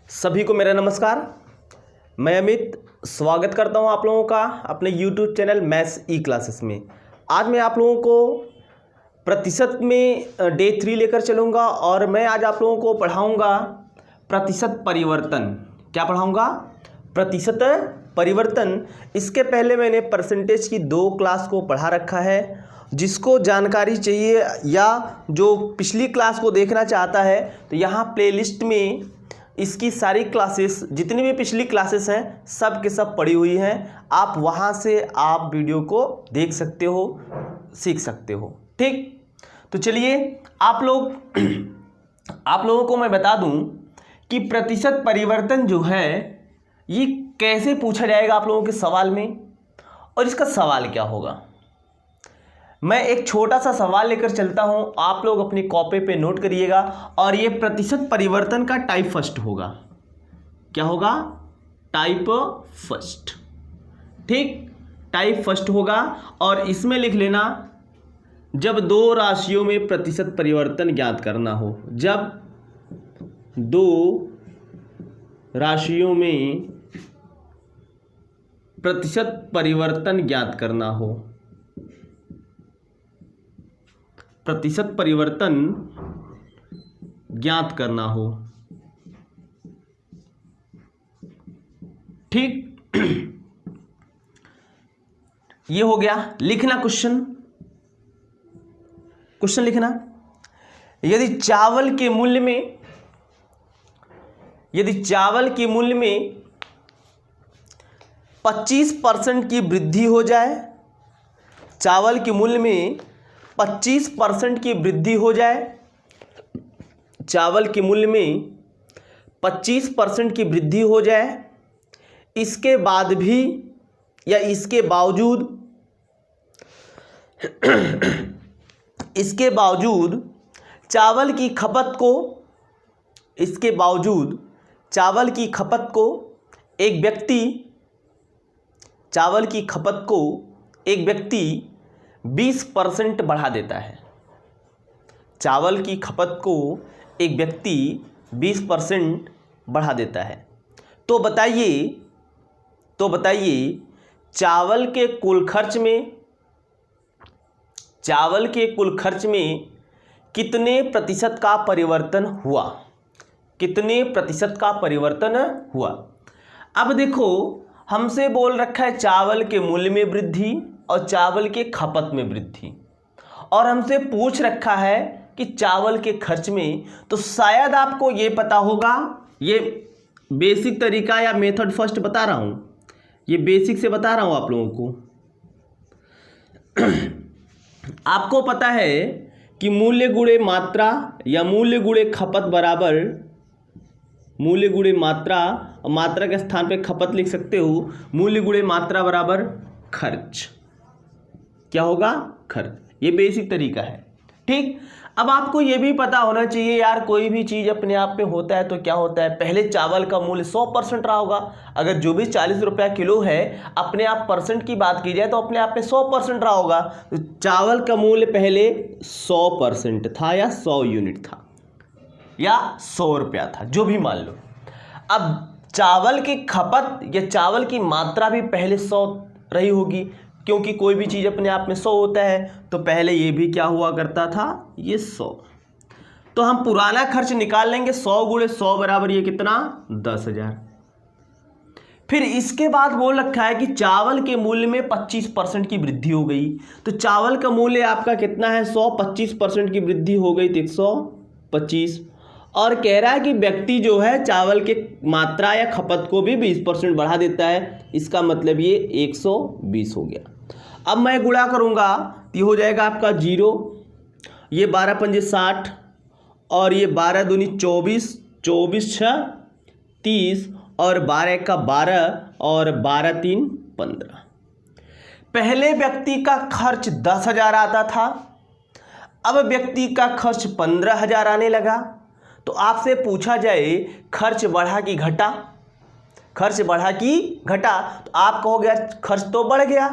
सभी को मेरा नमस्कार। मैं अमित स्वागत करता हूं आप लोगों का अपने YouTube चैनल मैथ्स ई क्लासेस में। आज मैं आप लोगों को प्रतिशत में डे 3 लेकर चलूंगा और मैं आज आप लोगों को पढ़ाऊंगा प्रतिशत परिवर्तन। क्या पढ़ाऊंगा? प्रतिशत परिवर्तन। इसके पहले मैंने परसेंटेज की 2 क्लास को पढ़ा रखा है। जिसको जानकारी चाहिए या जो पिछली क्लास को देखना चाहता है तो यहाँ प्लेलिस्ट में इसकी सारी क्लासेस, जितनी भी पिछली क्लासेस हैं, सब के सब पड़ी हुई हैं। आप वहाँ से आप वीडियो को देख सकते हो, सीख सकते हो। ठीक, तो चलिए आप लोगों को मैं बता दूं कि प्रतिशत परिवर्तन जो है ये कैसे पूछा जाएगा आप लोगों के सवाल में, और इसका सवाल क्या होगा। मैं एक छोटा सा सवाल लेकर चलता हूं, आप लोग अपनी कॉपी पे नोट करिएगा। और ये प्रतिशत परिवर्तन का टाइप फर्स्ट होगा। क्या होगा? Type first. ठीक, टाइप फर्स्ट होगा। और इसमें लिख लेना, जब 2 राशियों में प्रतिशत परिवर्तन ज्ञात करना हो। जब 2 राशियों में प्रतिशत परिवर्तन ज्ञात करना हो। प्रतिशत परिवर्तन ज्ञात करना हो। ठीक, ये हो गया। लिखना क्वेश्चन लिखना। यदि चावल के मूल्य में 25% की वृद्धि हो जाए, चावल के मूल्य में 25% की वृद्धि हो जाए, चावल के मूल्य में 25% की वृद्धि हो जाए, इसके बाद भी या इसके बावजूद चावल की खपत को एक व्यक्ति 20% बढ़ा देता है। चावल की खपत को एक व्यक्ति 20% बढ़ा देता है। तो बताइए चावल के कुल खर्च में कितने प्रतिशत का परिवर्तन हुआ। अब देखो, हमसे बोल रखा है चावल के मूल्य में वृद्धि और चावल के खपत में वृद्धि, और हमसे पूछ रखा है कि चावल के खर्च में। तो शायद आपको ये पता होगा, ये बेसिक तरीका या मेथड फर्स्ट बता रहा हूं, ये बेसिक से बता रहा हूं आप लोगों को। आपको पता है कि मूल्य गुणे मात्रा या मूल्य गुणे खपत बराबर मूल्य गुणे मात्रा, और मात्रा के स्थान पे खपत लिख सकते हो। मूल्य गुणे मात्रा बराबर खर्च। क्या होगा? खर्च। ये बेसिक तरीका है। ठीक, अब आपको ये भी पता होना चाहिए यार, कोई भी चीज़ अपने आप में होता है तो क्या होता है, पहले चावल का मूल्य 100% रहा होगा। अगर जो भी 40 रुपया किलो है, अपने आप परसेंट की बात की जाए तो अपने आप में 100% रहा होगा। तो चावल का मूल्य पहले 100% था या 100 यूनिट था या 100 रुपया था, जो भी मान लो। अब चावल की खपत या चावल की मात्रा भी पहले 100 रही होगी, क्योंकि कोई भी चीज़ अपने आप में 100 होता है। तो पहले ये भी क्या हुआ करता था, ये 100। तो हम पुराना खर्च निकाल लेंगे। 100 गुणे 100 बराबर ये कितना, 10,000। फिर इसके बाद बोल रखा है कि चावल के मूल्य में 25% की वृद्धि हो गई। तो चावल का मूल्य आपका कितना है, 100, 25% की वृद्धि हो गई तो 125। और कह रहा है कि व्यक्ति जो है चावल के मात्रा या खपत को भी 20% बढ़ा देता है। इसका मतलब ये 120 हो गया। अब मैं गुणा करूंगा, ये हो जाएगा आपका 0, ये 12 पंजे 60, और ये 12 दूनी 24, 24 6 30, और 12 का 12, और 12 3 15। पहले व्यक्ति का खर्च 10,000 आता था, अब व्यक्ति का खर्च 15,000 आने लगा। तो आपसे पूछा जाए खर्च बढ़ा कि घटा, तो आप कहोगे यार खर्च तो बढ़ गया।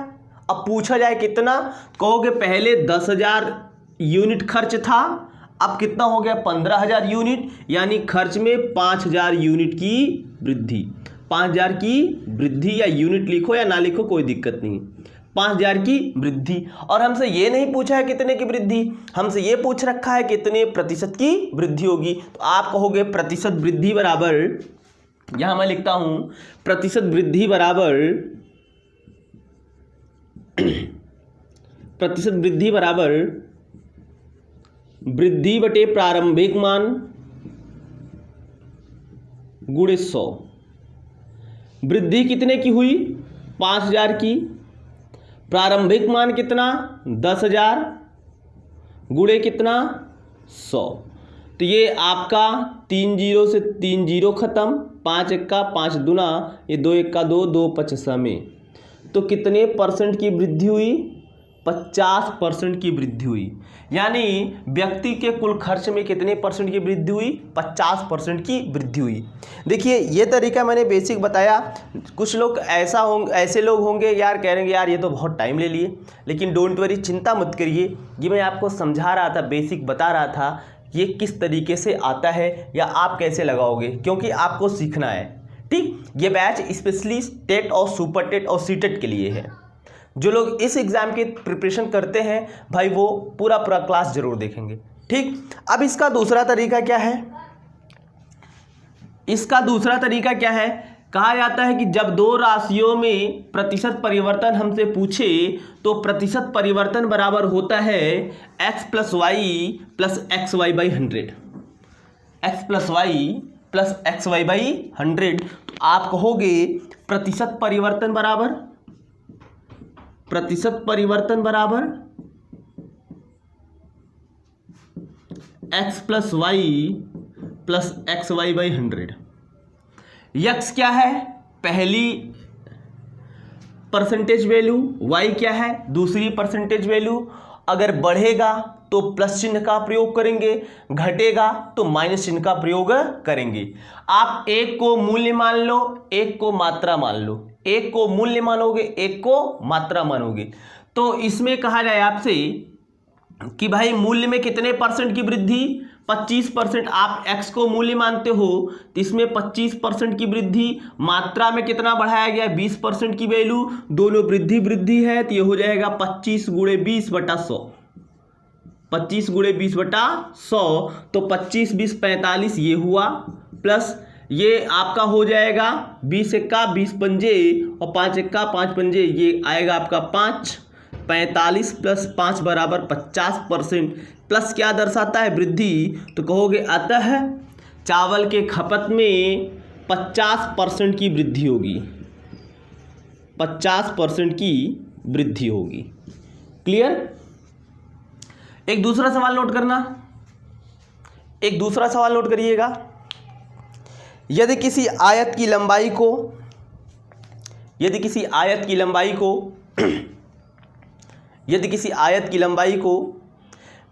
अब पूछा जाए कितना, कहोगे पहले 10,000 यूनिट खर्च था, अब कितना हो गया 15,000 यूनिट, यानी खर्च में 5,000 यूनिट की वृद्धि। 5,000 की वृद्धि, या यूनिट लिखो या ना लिखो कोई दिक्कत नहीं, 5,000 की वृद्धि। और हमसे ये नहीं पूछा है कितने की वृद्धि, हमसे ये पूछ रखा है कितने प्रतिशत की वृद्धि होगी। तो आप कहोगे प्रतिशत वृद्धि बराबर, यहां मैं लिखता हूं प्रतिशत वृद्धि बराबर प्रतिशत वृद्धि बराबर वृद्धि बटे प्रारंभिक मान गुणे 100। वृद्धि कितने की हुई 5,000 की, प्रारंभिक मान कितना 10,000 गुणे कितना 100। तो ये आपका 3 जीरो से 3 जीरो खत्म, 5 एक्का 5 दूना, ये 2 एक्का 2, 2 पचसा में। तो कितने परसेंट की वृद्धि हुई 50% की वृद्धि हुई। यानी व्यक्ति के कुल खर्च में कितने परसेंट की वृद्धि हुई 50% की वृद्धि हुई। देखिए ये तरीका मैंने बेसिक बताया। कुछ लोग ऐसे लोग होंगे यार कह रहे हैं यार ये तो बहुत टाइम ले लिए, लेकिन डोंट वरी, चिंता मत करिए। ये मैं आपको समझा रहा था, बेसिक बता रहा था ये किस तरीके से आता है या आप कैसे लगाओगे, क्योंकि आपको सीखना है। ठीक, ये बैच स्पेशली टेट और सुपर टेट और सीटेट के लिए है। जो लोग इस एग्ज़ाम की प्रिपरेशन करते हैं भाई वो पूरा क्लास जरूर देखेंगे। ठीक, अब इसका दूसरा तरीका क्या है, इसका दूसरा तरीका क्या है, कहा जाता है कि जब दो राशियों में प्रतिशत परिवर्तन हमसे पूछे तो प्रतिशत परिवर्तन बराबर होता है x plus y plus x y by 100। x plus y plus x y by 100। तो आप कहोगे प्रतिशत परिवर्तन बराबर x plus y plus x y by 100। x क्या है पहली परसेंटेज वैल्यू, y क्या है दूसरी परसेंटेज वैल्यू। अगर बढ़ेगा तो प्लस चिन्ह का प्रयोग करेंगे, घटेगा तो माइनस चिन्ह का प्रयोग करेंगे। आप एक को मूल्य मान लो, एक को मात्रा मान लो, एक को मूल्य मानोगे, एक को मात्रा मानोगे। तो इसमें कहा जाए आपसे कि भाई मूल्य में कितने परसेंट की वृद्धि 25%। आप x को मूल्य मानते हो तो इसमें 25% की वृद्धि। मात्रा में कितना बढ़ाया गया 20% की वैल्यू, दोनों वृद्धि है तो ये हो जाएगा 25 गुणे 20 बटा 100। 25 गुणे 20 बटा 100 तो 25 20 45 ये हुआ, प्लस ये आपका हो जाएगा 20 एक्का 20 पंजे और 5 एक्का 5 पंजे, ये आएगा आपका 5। 45 प्लस 5 बराबर 50%। प्लस क्या दर्शाता है वृद्धि, तो कहोगे अतः चावल के खपत में 50% की वृद्धि होगी, 50% की वृद्धि होगी। क्लियर। एक दूसरा सवाल नोट करना, एक दूसरा सवाल नोट करिएगा। यदि किसी आयत की लंबाई को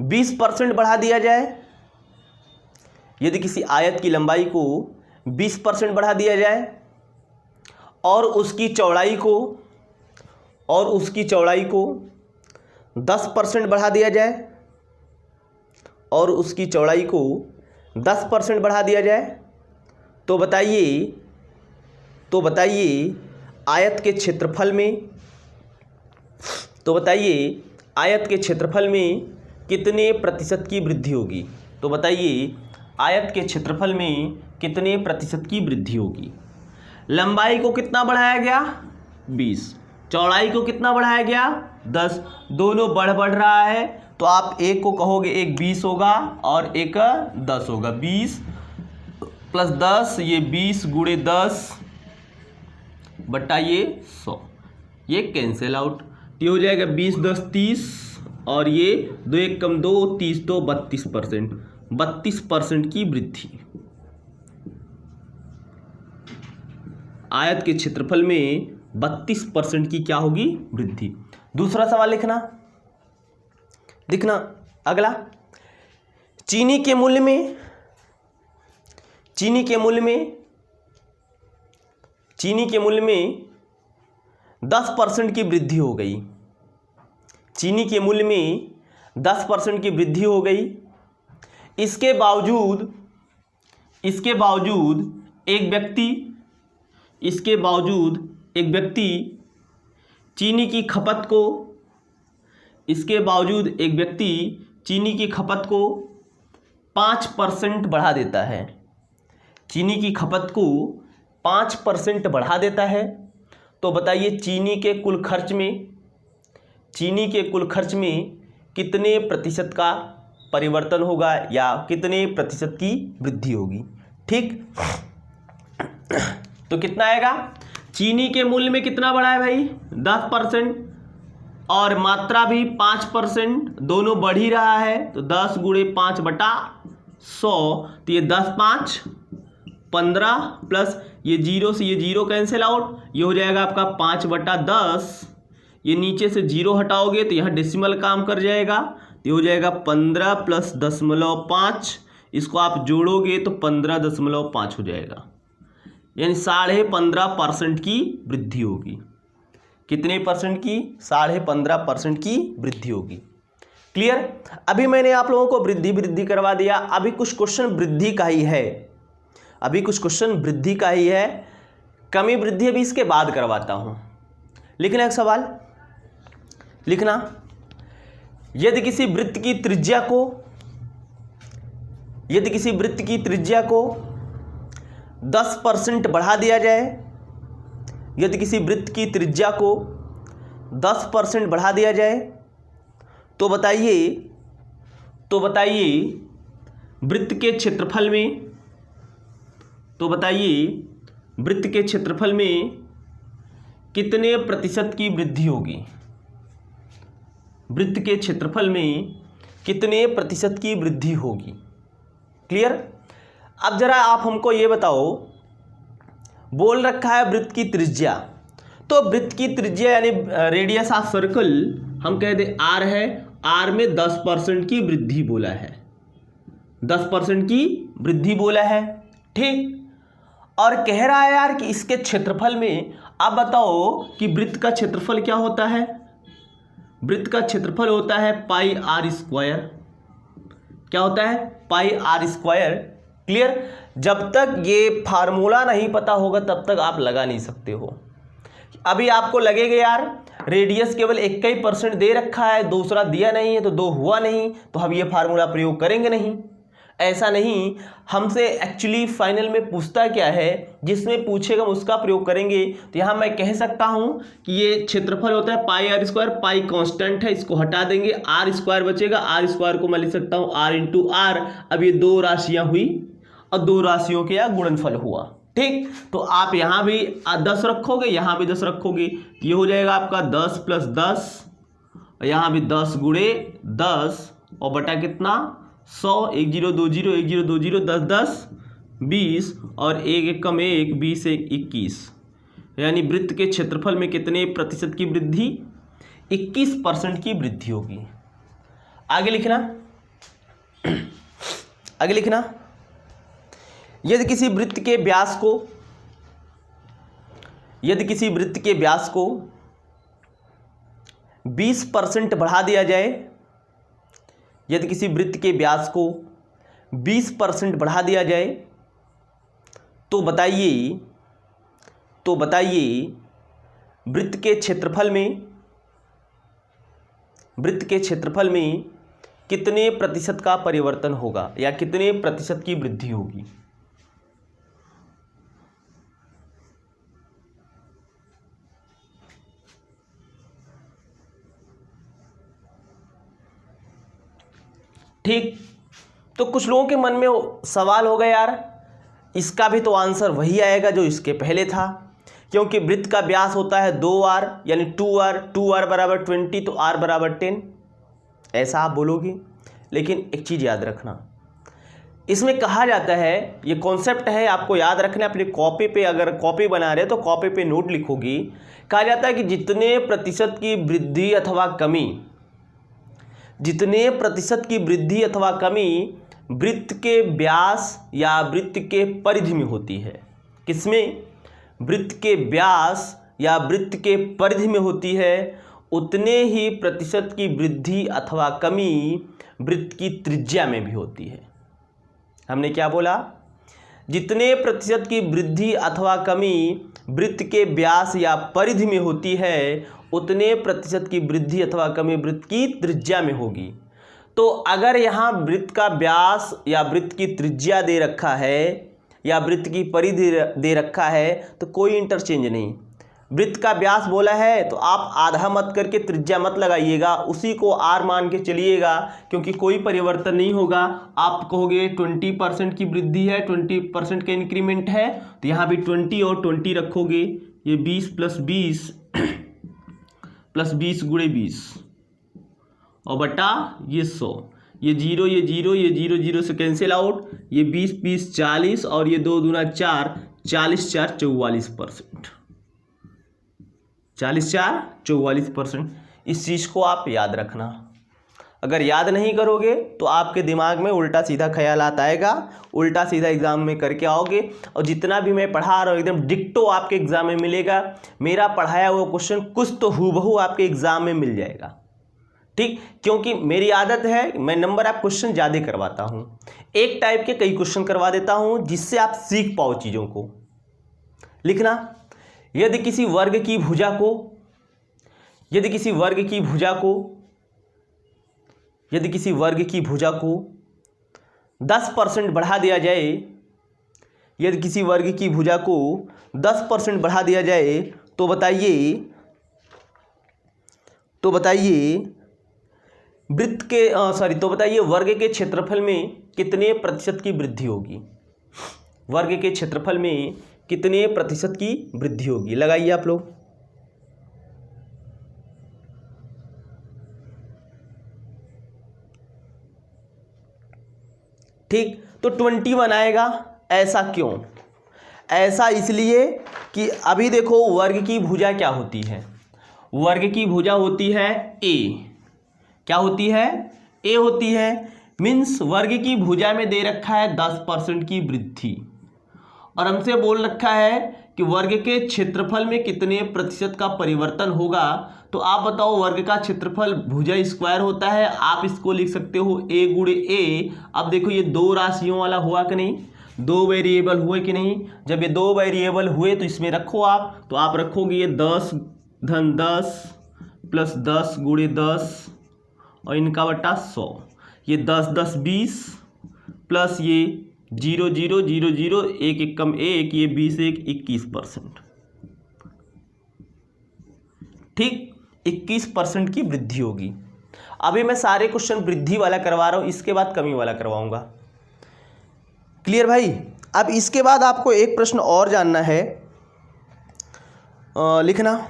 20% बढ़ा दिया जाए, यदि किसी आयत की लंबाई को 20% बढ़ा दिया जाए और उसकी चौड़ाई को 10% बढ़ा दिया जाए, और उसकी चौड़ाई को 10% बढ़ा दिया जाए, तो बताइए आयत के क्षेत्रफल में कितने प्रतिशत की वृद्धि होगी। तो बताइए आयत के क्षेत्रफल में कितने प्रतिशत की वृद्धि होगी। लंबाई को कितना बढ़ाया गया 20, चौड़ाई को कितना बढ़ाया गया 10, दोनों बढ़ रहा है। तो आप एक को कहोगे एक 20 होगा और एक 10 होगा। 20 प्लस 10 ये 20 गुणे 10 बटा ये 100, ये कैंसिल आउट, ये हो जाएगा 20 10 30 और ये 2 1 कम 2 30 तो 32%। 32% की वृद्धि आयत के क्षेत्रफल में 32% की क्या होगी वृद्धि। दूसरा सवाल दिखना अगला, चीनी के मूल्य में 10% की वृद्धि हो गई। चीनी के मूल्य में 10% की वृद्धि हो गई। इसके बावजूद एक व्यक्ति चीनी की खपत को 5% बढ़ा देता है। चीनी की खपत को 5% बढ़ा देता है। तो बताइए चीनी के कुल खर्च में कितने प्रतिशत का परिवर्तन होगा या कितने प्रतिशत की वृद्धि होगी। ठीक, तो कितना आएगा, चीनी के मूल्य में कितना बढ़ा है भाई 10% और मात्रा भी 5%, दोनों बढ़ ही रहा है। तो 10 गुणे 5/100, तो ये 10 5 15 प्लस ये 0 से ये 0 कैंसिल आउट, ये हो जाएगा आपका 5/10। ये नीचे से 0 हटाओगे तो यहाँ डेसिमल काम कर जाएगा, तो ये हो जाएगा 15 प्लस 0.5, इसको आप जोड़ोगे तो 15.5 हो जाएगा, यानी 15.5% की वृद्धि होगी। कितने परसेंट की, 15.5% की वृद्धि होगी। क्लियर। अभी मैंने आप लोगों को वृद्धि करवा दिया। अभी कुछ क्वेश्चन वृद्धि का ही है, कमी वृद्धि अभी इसके बाद करवाता हूं। लिखना एक सवाल, लिखना, यदि किसी वृत्त की त्रिज्या को 10% बढ़ा दिया जाए, यदि किसी वृत्त की त्रिज्या को 10% बढ़ा दिया जाए, तो बताइए वृत्त के क्षेत्रफल में कितने प्रतिशत की वृद्धि होगी। वृत्त के क्षेत्रफल में कितने प्रतिशत की वृद्धि होगी। क्लियर। अब जरा आप हमको ये बताओ, बोल रखा है वृत्त की त्रिज्या, तो वृत्त की त्रिज्या यानी रेडियस ऑफ सर्कल हम कह दे r है, r में 10% की वृद्धि बोला है, 10% की वृद्धि बोला है। ठीक, और कह रहा है यार कि इसके क्षेत्रफल में, आप बताओ कि वृत्त का क्षेत्रफल क्या होता है। वृत्त का क्षेत्रफल होता है पाई r स्क्वायर। क्या होता है, पाई r स्क्वायर। क्लियर। जब तक ये फार्मूला नहीं पता होगा तब तक आप लगा नहीं सकते हो। अभी आपको लगेगा यार रेडियस केवल 21% दे रखा है, दूसरा दिया नहीं है, तो 2 हुआ नहीं, तो हम ये फार्मूला प्रयोग करेंगे नहीं। ऐसा नहीं, हमसे एक्चुअली फाइनल में पूछता क्या है, जिसमें पूछेगा उसका प्रयोग करेंगे। तो यहाँ मैं कह सकता हूँ कि ये क्षेत्रफल होता है पाई r स्क्वायर, पाई कांस्टेंट है, इसको हटा देंगे, r स्क्वायर बचेगा, r स्क्वायर को मैं लिख सकता हूँ r इंटू आर। अब ये 2 राशियाँ हुई और 2 राशियों के गुणनफल हुआ। ठीक, तो आप यहाँ भी 10 रखोगे, यहाँ भी 10 रखोगे, ये हो जाएगा आपका 10 प्लस 10, और यहाँ भी 10 गुणे 10 और बटा कितना 100, 1 0 2 0 1 0 2 0 10 10 20 और 1 1 कम 1 20 1 21, यानी वृत्त के क्षेत्रफल में कितने प्रतिशत की वृद्धि, 21% की वृद्धि होगी। आगे लिखना, यदि किसी वृत्त के व्यास को 20% बढ़ा दिया जाए, यदि किसी वृत्त के व्यास को 20% बढ़ा दिया जाए, तो बताइए वृत्त के क्षेत्रफल में कितने प्रतिशत का परिवर्तन होगा या कितने प्रतिशत की वृद्धि होगी। ठीक, तो कुछ लोगों के मन में सवाल होगा यार इसका भी तो आंसर वही आएगा जो इसके पहले था, क्योंकि वृत्त का व्यास होता है 2r यानी 2r बराबर 20, तो r बराबर 10, ऐसा आप बोलोगे। लेकिन एक चीज़ याद रखना, इसमें कहा जाता है, ये कॉन्सेप्ट है आपको याद रखना, अपनी कॉपी पे अगर कॉपी बना रहे तो कॉपी पे नोट लिखोगी। कहा जाता है कि जितने प्रतिशत की वृद्धि अथवा कमी वृत्त के व्यास या वृत्त के परिधि में होती है। किसमें, वृत्त के व्यास या वृत्त के परिधि में होती है, उतने ही प्रतिशत की वृद्धि अथवा कमी वृत्त की त्रिज्या में भी होती है। हमने क्या बोला, जितने प्रतिशत की वृद्धि अथवा कमी वृत्त के व्यास या परिधि में होती है उतने प्रतिशत की वृद्धि अथवा कमी वृत्त की त्रिज्या में होगी। तो अगर यहाँ वृत्त का व्यास या वृत्त की त्रिज्या दे रखा है या वृत्त की परिधि दे रखा है तो कोई इंटरचेंज नहीं। वृत्त का व्यास बोला है तो आप आधा मत करके त्रिज्या मत लगाइएगा, उसी को r मान के चलिएगा, क्योंकि कोई परिवर्तन नहीं होगा। आप कहोगे 20% की वृद्धि है, 20% का इंक्रीमेंट है, तो यहाँ भी 20 और 20 रखोगे, ये 20 प्लस 20 प्लस 20 गुणे 20 और बटा ये 100, ये 0 ये 0 ये 0 0 से कैंसिल आउट, ये 20 20 40 और ये 2 दूना 4, 40 4 44%, 40 4 44%। इस चीज़ को आप याद रखना। अगर याद नहीं करोगे तो आपके दिमाग में उल्टा सीधा ख्यालात आएगा, उल्टा सीधा एग्जाम में करके आओगे और जितना भी मैं पढ़ा रहा हूँ एकदम डिक्टो आपके एग्जाम में मिलेगा। मेरा पढ़ाया हुआ क्वेश्चन कुछ तो हूबहू आपके एग्जाम में मिल जाएगा, ठीक, क्योंकि मेरी आदत है मैं नंबर आप क्वेश्चन ज़्यादा करवाता हूँ, एक टाइप के कई क्वेश्चन करवा देता हूँ जिससे आप सीख पाओ चीज़ों को। लिखना, यदि किसी वर्ग की भुजा को 10% बढ़ा दिया जाए, यदि किसी वर्ग की भुजा को 10% बढ़ा दिया जाए तो बताइए वर्ग के क्षेत्रफल में कितने प्रतिशत की वृद्धि होगी। वर्ग के क्षेत्रफल में कितने प्रतिशत की वृद्धि होगी, लगाइए आप लोग। ठीक, तो 21 आएगा। ऐसा क्यों? ऐसा इसलिए कि अभी देखो वर्ग की भुजा क्या होती है, वर्ग की भुजा होती है ए। क्या होती है? ए होती है। मीन्स वर्ग की भुजा में दे रखा है 10% की वृद्धि और हमसे बोल रखा है कि वर्ग के क्षेत्रफल में कितने प्रतिशत का परिवर्तन होगा। तो आप बताओ, वर्ग का क्षेत्रफल भुजा स्क्वायर होता है, आप इसको लिख सकते हो ए गुणे ए। अब देखो ये दो राशियों वाला हुआ कि नहीं, दो वेरिएबल हुए कि नहीं। जब ये दो वेरिएबल हुए तो इसमें रखो आप, तो आप रखोगे ये 10 धन 10 प्लस 10 गुणे 10 और इनका बटा 100, ये 10 10 20 प्लस ये 0 0 0 0 1 1 कम 1, ये 20 1 21%। ठीक, 21% की वृद्धि होगी। अभी मैं सारे क्वेश्चन वृद्धि वाला करवा रहा हूं, इसके बाद कमी वाला करवाऊंगा। क्लियर भाई? अब इसके बाद आपको एक प्रश्न और जानना है, लिखना,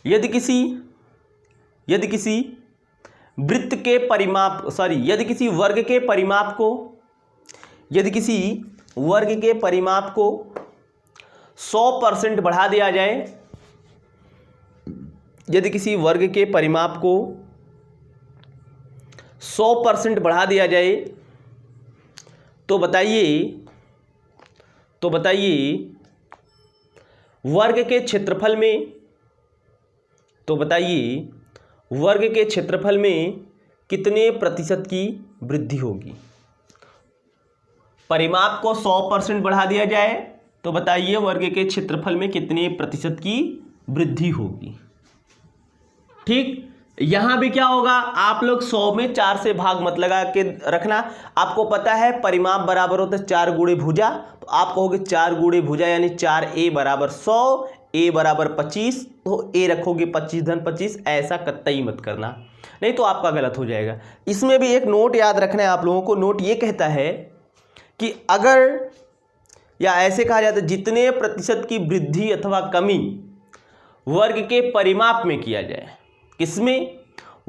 यदि किसी वृत्त के परिमाप यदि किसी वर्ग के परिमाप को 100% बढ़ा दिया जाए, यदि किसी वर्ग के परिमाप को 100% बढ़ा दिया जाए तो बताइए वर्ग के क्षेत्रफल में कितने प्रतिशत की वृद्धि होगी। परिमाप को 100% बढ़ा दिया जाए तो बताइए वर्ग के क्षेत्रफल में कितने प्रतिशत की वृद्धि होगी। ठीक, यहां भी क्या होगा, आप लोग 100 में 4 से भाग मत लगा के रखना। आपको पता है परिमाप बराबर होता है 4 गुणे भुजा, तो आप कहोगे 4 गुणे भुजा यानी 4a बराबर 100, a बराबर 25, तो a रखोगे 25 धन 25। ऐसा कतई मत करना, नहीं तो आपका गलत हो जाएगा। इसमें भी एक नोट याद रखना है आप लोगों को। नोट ये कहता है कि अगर, या ऐसे कहा जाता है, जितने प्रतिशत की वृद्धि अथवा कमी वर्ग के परिमाप में किया जाए, किसमें?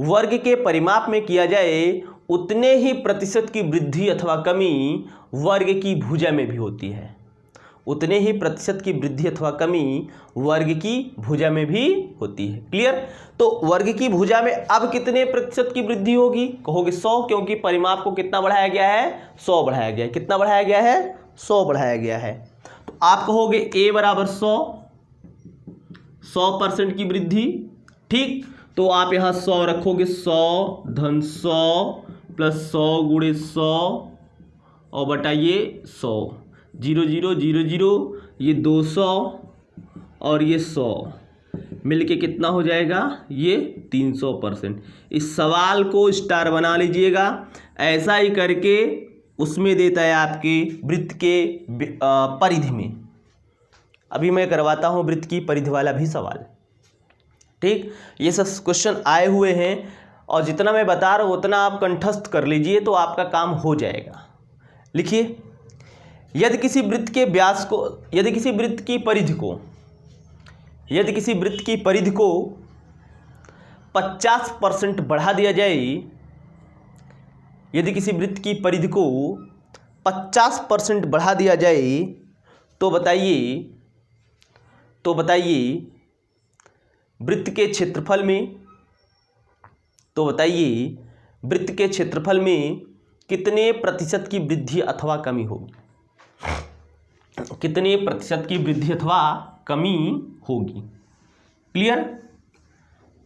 वर्ग के परिमाप में किया जाए, उतने ही प्रतिशत की वृद्धि अथवा कमी वर्ग की भुजा में भी होती है। उतने ही प्रतिशत की वृद्धि अथवा कमी वर्ग की भुजा में भी होती है। क्लियर? तो वर्ग की भुजा में अब कितने प्रतिशत की वृद्धि होगी? कहोगे 100, क्योंकि परिमाप को कितना बढ़ाया गया है? 100 बढ़ाया गया है। कितना बढ़ाया गया है? 100 बढ़ाया गया है। तो आप कहोगे a बराबर 100% की वृद्धि। ठीक, तो आप यहाँ 100 रखोगे, 100 धन 100 प्लस 100 गुणे 100 और बटा ये 100, 0 0 0 0, ये 200 और ये 100 मिलके कितना हो जाएगा, ये 300%। इस सवाल को स्टार बना लीजिएगा। ऐसा ही करके उसमें देता है आपके वृत्त के परिधि में। अभी मैं करवाता हूँ वृत्त की परिधि वाला भी सवाल। ठीक, ये सब क्वेश्चन आए हुए हैं और जितना मैं बता रहा हूँ उतना आप कंठस्थ कर लीजिए तो आपका काम हो जाएगा। लिखिए, यदि किसी वृत्त के व्यास को, यदि किसी वृत्त की परिधि को, यदि किसी वृत्त की परिधि को 50% बढ़ा दिया जाए, यदि किसी वृत्त की परिधि को 50% बढ़ा दिया जाए तो बताइए वृत्त के क्षेत्रफल में, तो बताइए वृत्त के क्षेत्रफल में कितने प्रतिशत की वृद्धि अथवा कमी होगी, कितने प्रतिशत की वृद्धि अथवा कमी होगी। क्लियर?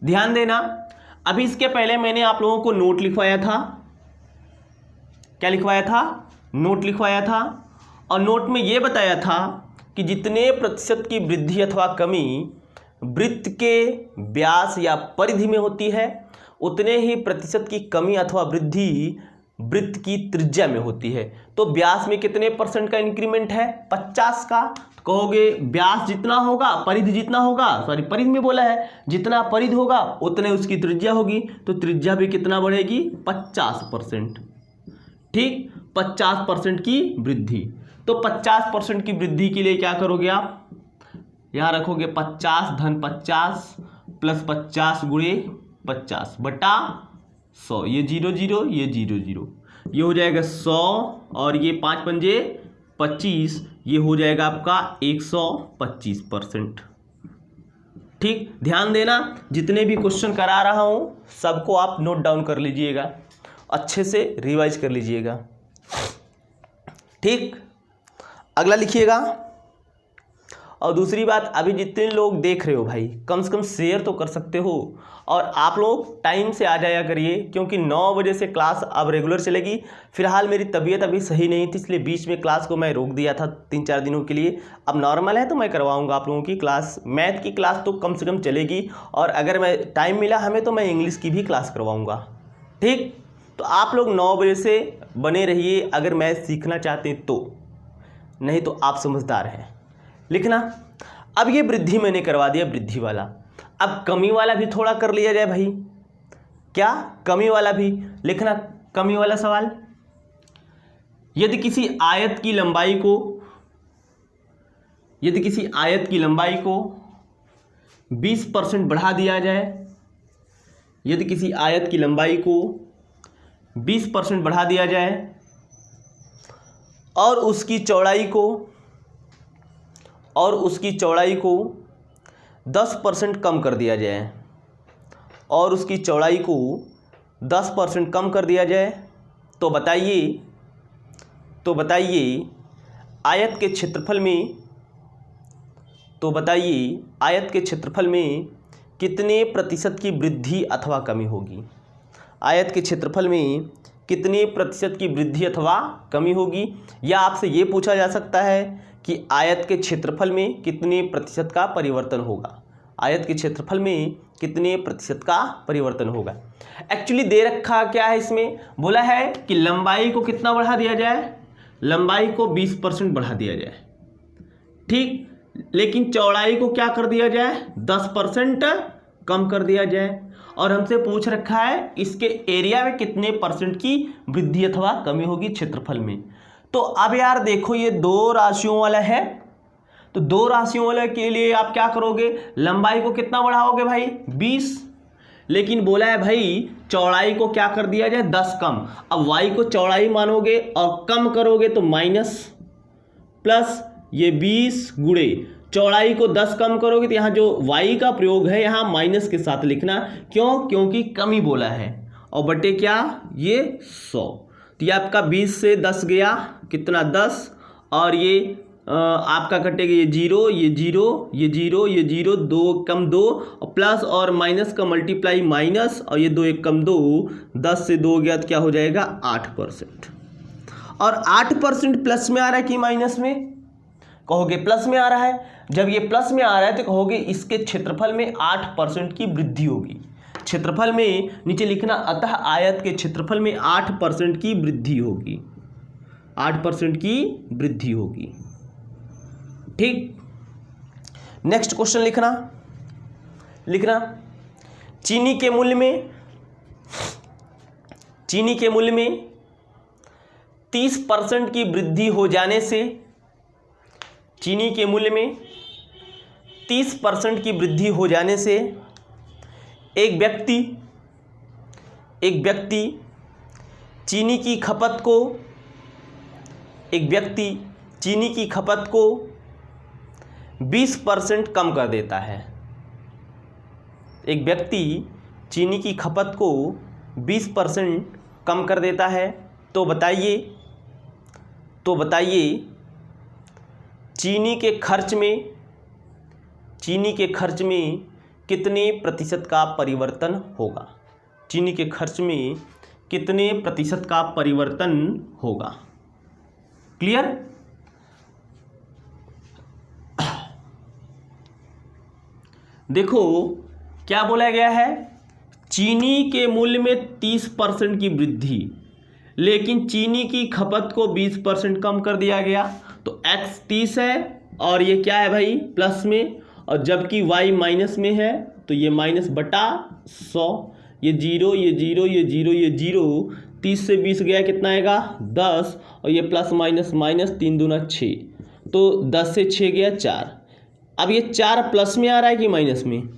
ध्यान देना, अभी इसके पहले मैंने आप लोगों को नोट लिखवाया था। क्या लिखवाया था? नोट लिखवाया था और नोट में यह बताया था कि जितने प्रतिशत की वृद्धि अथवा कमी वृत्त के व्यास या परिधि में होती है उतने ही प्रतिशत की कमी अथवा वृद्धि वृत्त की त्रिज्या में होती है। तो व्यास में कितने परसेंट का इंक्रीमेंट है? 50 का। तो कहोगे व्यास जितना होगा, परिधि जितना होगा, सॉरी परिधि में बोला है, जितना परिधि होगा उतने उसकी त्रिज्या होगी, तो त्रिज्या भी कितना बढ़ेगी? 50%। ठीक, 50% की वृद्धि। तो 50% की वृद्धि के लिए क्या करोगे आप? यहाँ रखोगे 50 धन 50 प्लस 50 गुणे 50 बटा 100, ये 0 0, ये 0 0, ये हो जाएगा 100 और ये 5 पंजे 25, ये हो जाएगा आपका 125%। ठीक, ध्यान देना, जितने भी क्वेश्चन करा रहा हूँ सबको आप नोट डाउन कर लीजिएगा, अच्छे से रिवाइज कर लीजिएगा। ठीक, अगला लिखिएगा। और दूसरी बात, अभी जितने लोग देख रहे हो भाई कम से कम शेयर तो कर सकते हो और आप लोग टाइम से आ जाया करिए, क्योंकि 9 बजे से क्लास अब रेगुलर चलेगी। फिलहाल मेरी तबीयत अभी सही नहीं थी, इसलिए बीच में क्लास को मैं रोक दिया था 3-4 दिनों के लिए। अब नॉर्मल है तो मैं करवाऊंगा आप लोगों की क्लास। मैथ की क्लास तो कम से कम चलेगी और अगर मैं टाइम मिला हमें तो मैं इंग्लिश की भी क्लास करवाऊँगा। ठीक, तो आप लोग 9 बजे से बने रहिए अगर मैथ सीखना चाहते हैं तो, नहीं तो आप समझदार हैं। लिखना, अब ये वृद्धि मैंने करवा दिया, वृद्धि वाला। अब कमी वाला भी थोड़ा कर लिया जाए भाई। क्या? कमी वाला भी। लिखना कमी वाला सवाल, यदि किसी आयत की लंबाई को, यदि किसी आयत की लंबाई को 20% बढ़ा दिया जाए, यदि किसी आयत की लंबाई को 20% बढ़ा दिया जाए और उसकी चौड़ाई को 10% कम कर दिया जाए, और उसकी चौड़ाई को 10% कम कर दिया जाए, तो बताइए आयत के क्षेत्रफल में कितने प्रतिशत की वृद्धि अथवा कमी होगी। आयत के क्षेत्रफल में कितने प्रतिशत की वृद्धि अथवा कमी होगी, या आपसे ये पूछा जा सकता है कि आयत के क्षेत्रफल में कितने प्रतिशत का परिवर्तन होगा। आयत के क्षेत्रफल में कितने प्रतिशत का परिवर्तन होगा। एक्चुअली दे रखा क्या है इसमें, बोला है कि लंबाई को कितना बढ़ा दिया जाए, लंबाई को 20% बढ़ा दिया जाए। ठीक, लेकिन चौड़ाई को क्या कर दिया जाए, 10% कम कर दिया जाए। और हमसे पूछ रखा है इसके एरिया में कितने परसेंट की वृद्धि अथवा कमी होगी क्षेत्रफल में। तो अब यार देखो ये 2 राशियों वाला है, तो 2 राशियों वाले के लिए आप क्या करोगे, लंबाई को कितना बढ़ाओगे भाई, 20, लेकिन बोला है भाई चौड़ाई को क्या कर दिया जाए, 10 कम। अब y को चौड़ाई मानोगे और कम करोगे तो माइनस, प्लस ये 20 गुणे चौड़ाई को 10 कम करोगे तो यहाँ जो y का प्रयोग है यहाँ माइनस के साथ लिखना। क्यों? क्योंकि कमी बोला है। और बटे क्या, ये 100। तो ये आपका 20 से 10 गया कितना, 10, और ये आपका कटेगा ये जीरो, ये जीरो, ये जीरो, ये जीरो, 2 कम 2 और प्लस और माइनस का मल्टीप्लाई माइनस और ये 2 1 कम 2, 10 से 2 गया तो क्या हो जाएगा 8%। और 8% प्लस में आ रहा है कि माइनस में? कहोगे प्लस में आ रहा है। जब ये प्लस में आ रहा है तो कहोगे इसके क्षेत्रफल में 8% की वृद्धि होगी। क्षेत्रफल में नीचे लिखना, अतः आयत के क्षेत्रफल में 8% की वृद्धि होगी, 8% की वृद्धि होगी। ठीक, नेक्स्ट क्वेश्चन लिखना चीनी के मूल्य में 30% की वृद्धि हो जाने से, चीनी के मूल्य में 30% की वृद्धि हो जाने से एक व्यक्ति चीनी की खपत को 20% कम कर देता है। एक व्यक्ति चीनी की खपत को 20% कम कर देता है। तो बताइए चीनी के खर्च में कितने प्रतिशत का परिवर्तन होगा? चीनी के खर्च में कितने प्रतिशत का परिवर्तन होगा? क्लियर? देखो क्या बोला गया है, चीनी के मूल्य में 30% की वृद्धि, लेकिन चीनी की खपत को 20% कम कर दिया गया। तो x 30 है और ये क्या है भाई प्लस में, और जबकि y माइनस में है तो ये माइनस बटा 100, ये जीरो, ये जीरो, ये जीरो, ये जीरो, 30 से 20 गया कितना आएगा 10, और ये प्लस माइनस माइनस 3 दूना 6, तो 10 से 6 गया 4। अब ये 4 प्लस में आ रहा है कि माइनस में?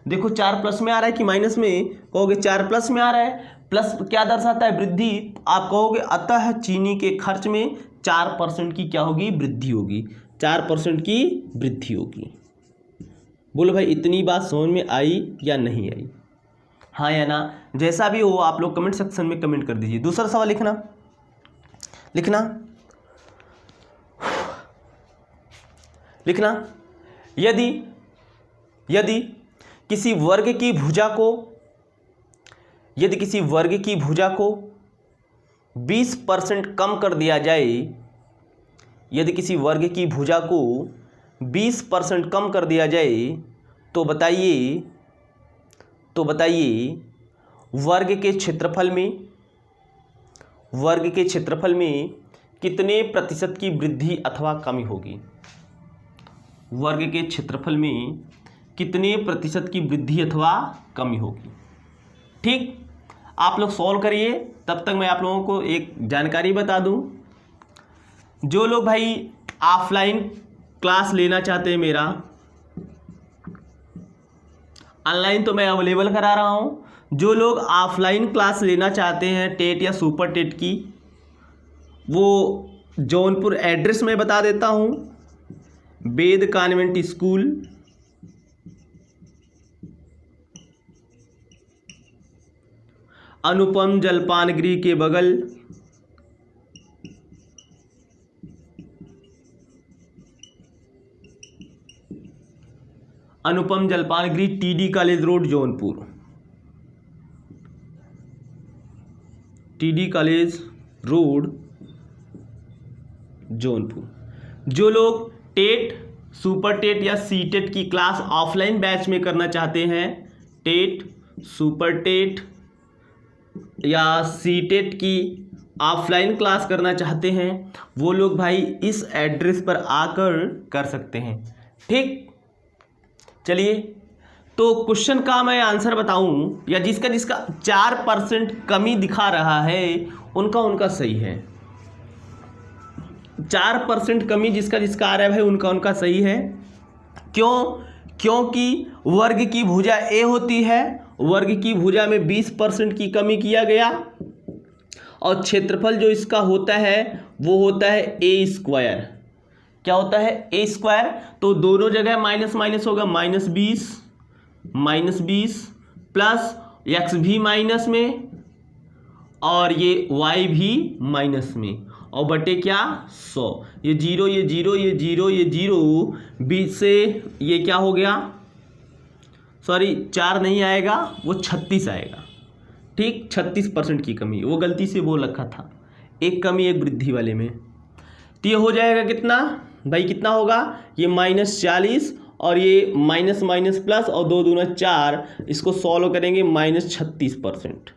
देखो 4 प्लस में आ रहा है कि माइनस में? कहोगे 4 प्लस में आ रहा है। प्लस क्या दर्शाता है? वृद्धि। आप कहोगे अतः चीनी के खर्च में 4% की क्या होगी? वृद्धि होगी। 4% की वृद्धि होगी। बोलो भाई इतनी बात समझ में आई या नहीं आई? हाँ या ना? जैसा भी हो आप लोग कमेंट सेक्शन में कमेंट कर दीजिए। दूसरा सवाल लिखना यदि किसी वर्ग की भुजा को 20% कम कर दिया जाए, यदि किसी वर्ग की भुजा को 20% कम कर दिया जाए तो बताइए वर्ग के क्षेत्रफल में कितने प्रतिशत की वृद्धि अथवा कमी होगी? वर्ग के क्षेत्रफल में कितने प्रतिशत की वृद्धि अथवा कमी होगी? ठीक, आप लोग सॉल्व करिए। तब तक मैं आप लोगों को एक जानकारी बता दूं, जो लोग भाई ऑफलाइन क्लास लेना चाहते हैं मेरा, ऑनलाइन तो मैं अवेलेबल करा रहा हूं, जो लोग ऑफलाइन क्लास लेना चाहते हैं टेट या सुपर टेट की, वो जौनपुर एड्रेस मैं बता देता हूं, वेद कॉन्वेंट स्कूल, अनुपम जलपान गृह के बगल, अनुपम जलपान गृह TD college road Jaunpur, TD college road Jaunpur. जो लोग टेट, सुपर टेट या सी टेट की क्लास ऑफलाइन बैच में करना चाहते हैं, टेट, सुपर टेट या सी टेट की ऑफलाइन क्लास करना चाहते हैं, वो लोग भाई इस एड्रेस पर आकर कर सकते हैं। ठीक, चलिए तो क्वेश्चन का मैं आंसर बताऊं, या जिसका 4% कमी दिखा रहा है उनका सही है। 4% कमी जिसका आ रहा है भाई उनका सही है। क्योंकि वर्ग की भुजा ए होती है, वर्ग की भुजा में 20% की कमी किया गया, और क्षेत्रफल जो इसका होता है वो होता है ए स्क्वायर। क्या होता है? ए स्क्वायर। तो दोनों जगह माइनस माइनस होगा, -20 प्लस एक्स भी माइनस में और ये वाई भी माइनस में, और बटे क्या 100, ये 0 ये 0 ये 0 ये 0, 20 से ये क्या हो गया, सॉरी 4 नहीं आएगा, वो 36 आएगा। ठीक, 36% की कमी, वो गलती से बोल रखा था, एक कमी एक वृद्धि वाले में। तो ये हो जाएगा कितना भाई, कितना होगा, ये -40 और ये माइनस माइनस प्लस और 2 दूना 4, इसको सॉल्व करेंगे -36%।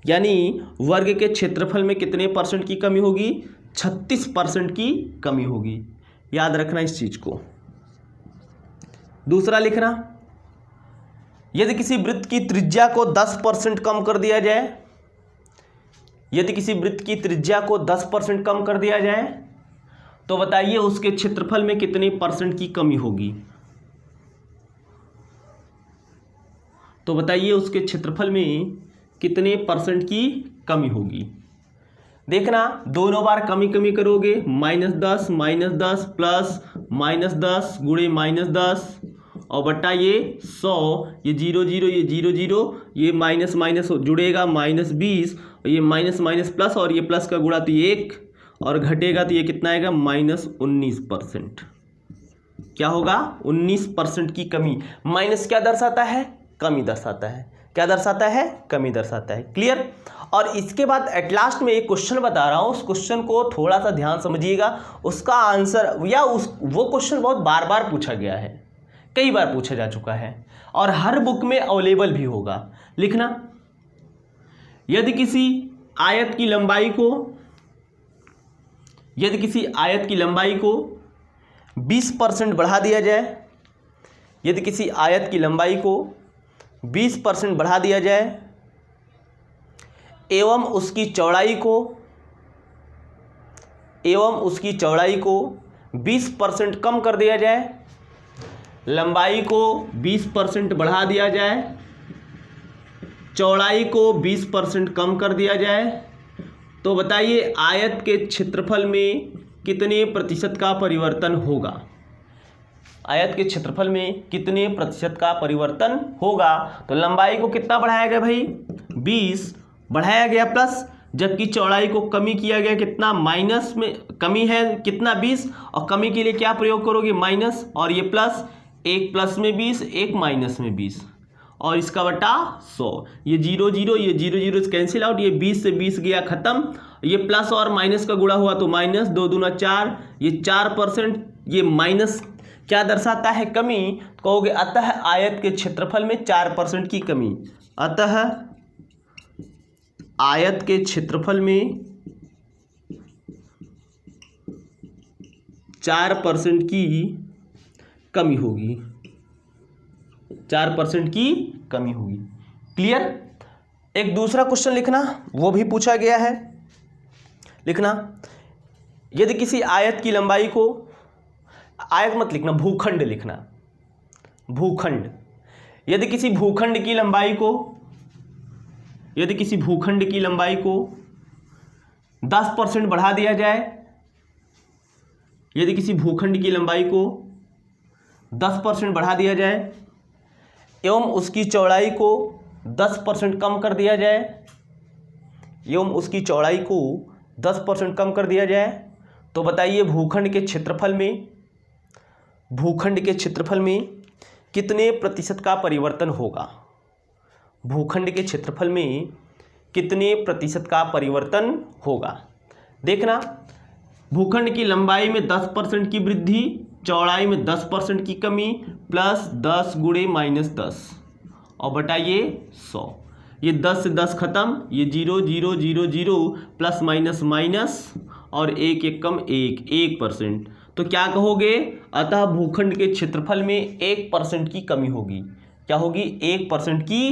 यानी वर्ग के क्षेत्रफल में कितने परसेंट की कमी होगी, 36% की कमी होगी। याद रखना इस चीज को। दूसरा लिखना, यदि किसी वृत्त की त्रिज्या को 10% कम कर दिया जाए, यदि किसी वृत्त की त्रिज्या को 10% कम कर दिया जाए तो बताइए उसके क्षेत्रफल में कितने परसेंट की कमी होगी। तो बताइए उसके क्षेत्रफल में कितने परसेंट की कमी होगी। देखना, दोनों बार कमी कमी करोगे, -10 प्लस -10 गुणे -10 और बट्टा ये 100, ये 0 0 ये 0 0, ये माइनस माइनस जुड़ेगा -20, ये माइनस माइनस प्लस और ये प्लस का गुणा तो 1 और घटेगा तो ये कितना आएगा -19%। क्या होगा, 19% की कमी। माइनस क्या दर्शाता है, कमी दर्शाता है। क्या दर्शाता है, कमी दर्शाता है। क्लियर। और इसके बाद एट लास्ट में एक क्वेश्चन बता रहा हूं, उस क्वेश्चन को थोड़ा सा ध्यान समझिएगा। उसका आंसर या वो क्वेश्चन बहुत बार बार पूछा गया है, कई बार पूछा जा चुका है और हर बुक में अवेलेबल भी होगा। लिखना, यदि किसी आयत की लंबाई को 20% बढ़ा दिया जाए, यदि किसी आयत की लंबाई को 20% बढ़ा दिया जाए एवं उसकी चौड़ाई को 20% कम कर दिया जाए, लंबाई को 20% बढ़ा दिया जाए, चौड़ाई को 20% कम कर दिया जाए, तो बताइए आयत के क्षेत्रफल में कितने प्रतिशत का परिवर्तन होगा। आयत के क्षेत्रफल में कितने प्रतिशत का परिवर्तन होगा। तो लंबाई को कितना बढ़ाया गया भाई, 20 बढ़ाया गया प्लस, जबकि चौड़ाई को कमी किया गया, कितना माइनस में कमी है, कितना 20, और कमी के लिए क्या प्रयोग करोगे माइनस, और ये प्लस, एक प्लस में 20 एक माइनस में 20 और इसका बटा 100, ये 0 0 ये 0 0 कैंसिल आउट, ये 20 से 20 गया खत्म, ये प्लस और माइनस का गुणा हुआ तो माइनस, 2 दूना 4, ये 4%, ये माइनस क्या दर्शाता है, कमी। कहोगे अतः आयत के क्षेत्रफल में 4% की कमी, अतः आयत के क्षेत्रफल में 4% की कमी होगी, 4% की कमी होगी। क्लियर। एक दूसरा क्वेश्चन लिखना, वो भी पूछा गया है। लिखना, यदि किसी आयत की लंबाई को, आयत मत लिखना, भूखंड लिखना, भूखंड। यदि किसी भूखंड की लंबाई को 10% बढ़ा दिया जाए, यदि किसी भूखंड की लंबाई को 10% बढ़ा दिया जाए एवं उसकी चौड़ाई को 10% कम कर दिया जाए, एवं उसकी चौड़ाई को 10% कम कर दिया जाए, तो बताइए भूखंड के क्षेत्रफल में कितने प्रतिशत का परिवर्तन होगा। भूखंड के क्षेत्रफल में कितने प्रतिशत का परिवर्तन होगा। देखना, भूखंड की लंबाई में 10% की वृद्धि, चौड़ाई में 10% की कमी, प्लस 10 गुणे -10 और बटाइए 100, ये 10 से 10 खत्म, ये 0 0 0 0 प्लस माइनस माइनस और 1 1 कम 1%। तो क्या कहोगे, अतः भूखंड के क्षेत्रफल में 1% की कमी होगी। क्या होगी, 1% की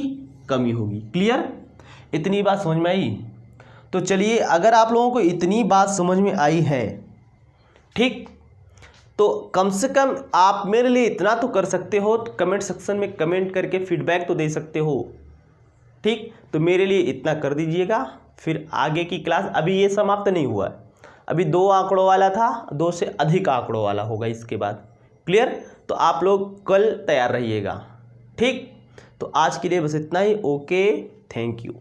कमी होगी। क्लियर। इतनी बात समझ में आई। तो चलिए, अगर आप लोगों को इतनी बात समझ में आई है, ठीक, तो कम से कम आप मेरे लिए इतना तो कर सकते हो, तो कमेंट सेक्शन में कमेंट करके फीडबैक तो दे सकते हो। ठीक, तो मेरे लिए इतना कर दीजिएगा। फिर आगे की क्लास, अभी ये समाप्त नहीं हुआ है, अभी 2 आंकड़ों वाला था, 2 से अधिक आंकड़ों वाला होगा इसके बाद। क्लियर। तो आप लोग कल तैयार रहिएगा। ठीक, तो आज के लिए बस इतना ही। Okay, thank you.